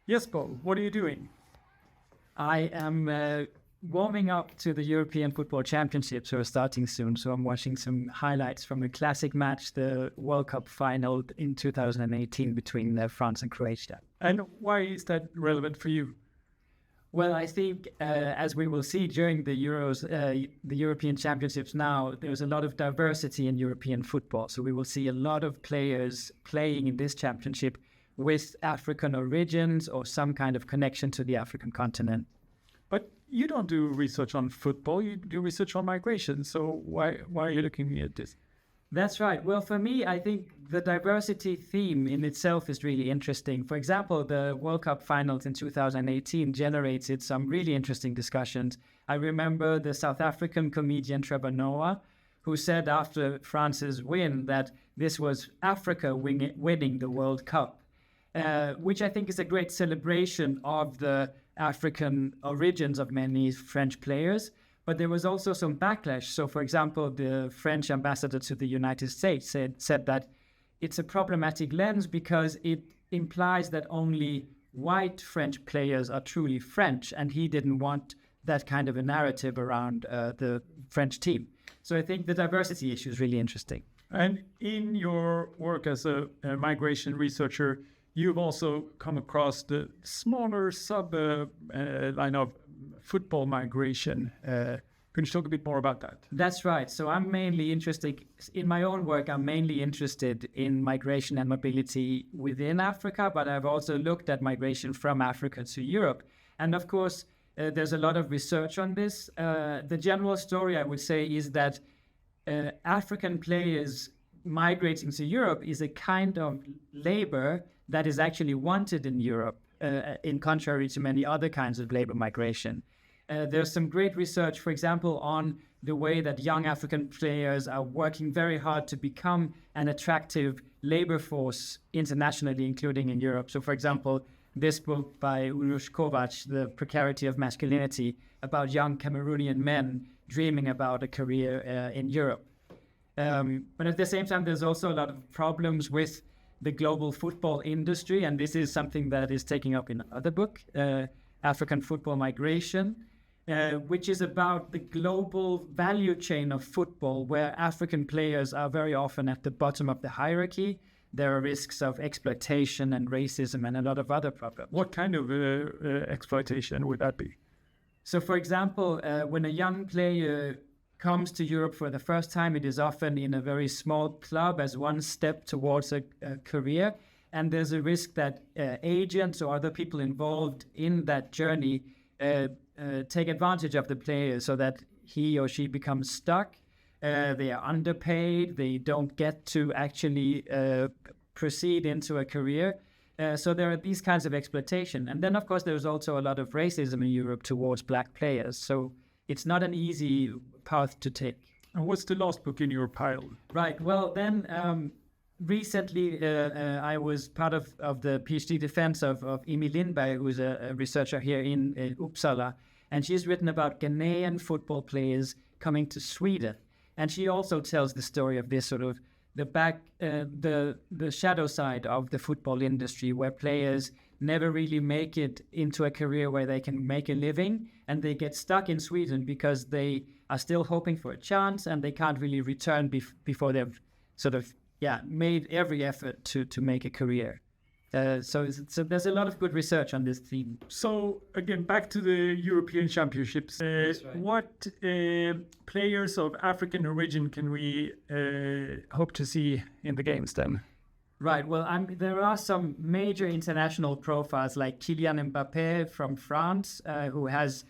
Jesper, what are you doing? I am warming up to the European Football Championships, who are starting soon. So I'm watching some highlights from a classic match, the World Cup final in 2018 between France and Croatia. And why is that relevant for you? Well, I think as we will see during the Euros, the European Championships now, there's a lot of diversity in European football. So we will see a lot of players playing in this championship with African origins or some kind of connection to the African continent. But you don't do research on football, you do research on migration. So why are you looking at this? That's right. Well, for me, I think the diversity theme in itself is really interesting. For example, the World Cup finals in 2018 generated some really interesting discussions. I remember the South African comedian Trevor Noah, who said after France's win that this was Africa winning the World Cup. Which I think is a great celebration of the African origins of many French players. But there was also some backlash. So, for example, the French ambassador to the United States said that it's a problematic lens because it implies that only white French players are truly French, and he didn't want that kind of a narrative around the French team. So I think the diversity issue is really interesting. And in your work as a migration researcher, you've also come across the smaller line of football migration. Can you talk a bit more about that? That's right. So I'm mainly interested, in my own work, I'm mainly interested in migration and mobility within Africa, but I've also looked at migration from Africa to Europe. And of course, there's a lot of research on this. The general story, I would say, is that African players migrating to Europe is a kind of labor that is actually wanted in Europe, in contrary to many other kinds of labor migration. There's some great research, for example, on the way that young African players are working very hard to become an attractive labor force internationally, including in Europe. So, for example, this book by Urush Kovac, The Precarity of Masculinity, about young Cameroonian men dreaming about a career in Europe. But at the same time, there's also a lot of problems with the global football industry, and this is something that is taken up in another book, African Football Migration, which is about the global value chain of football, where African players are very often at the bottom of the hierarchy. There are risks of exploitation and racism and a lot of other problems. What kind of exploitation would that be? So, for example, when a young player comes to Europe for the first time, it is often in a very small club as one step towards a career. And there's a risk that agents or other people involved in that journey take advantage of the player so that he or she becomes stuck. They are underpaid. They don't get to actually proceed into a career. So there are these kinds of exploitation. And then, of course, there's also a lot of racism in Europe towards black players. So it's not an easy path to take. And what's the last book in your pile? Right. Well, then recently I was part of the PhD defense of Imi Lindberg, who's a researcher here in Uppsala. And she's written about Ghanaian football players coming to Sweden. And she also tells the story of this sort of the shadow side of the football industry, where players never really make it into a career where they can make a living, and they get stuck in Sweden because they are still hoping for a chance and they can't really return before they've sort of made every effort to make a career. So there's a lot of good research on this theme. So again, back to the European Championships. Right. What players of African origin can we hope to see in the games then? Right. Well, there are some major international profiles like Kylian Mbappé from France, who has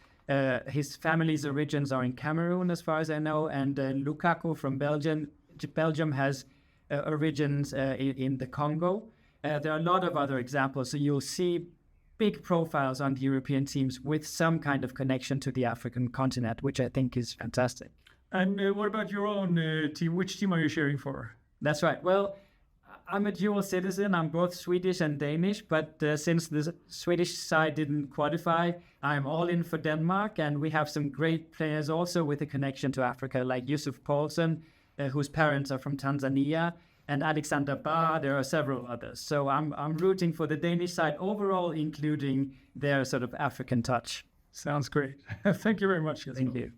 his family's origins are in Cameroon, as far as I know, and Lukaku from Belgium. Belgium has origins in the Congo. There are a lot of other examples. So you'll see big profiles on the European teams with some kind of connection to the African continent, which I think is fantastic. And what about your own team? Which team are you cheering for? That's right. Well, I'm a dual citizen. I'm both Swedish and Danish, but since the Swedish side didn't qualify, I'm all in for Denmark. And we have some great players also with a connection to Africa, like Yusuf Poulsen, whose parents are from Tanzania. and Alexander Barr. There are several others. So I'm rooting for the Danish side overall, including their sort of African touch. Sounds great. Thank you very much. Jesper. Thank you.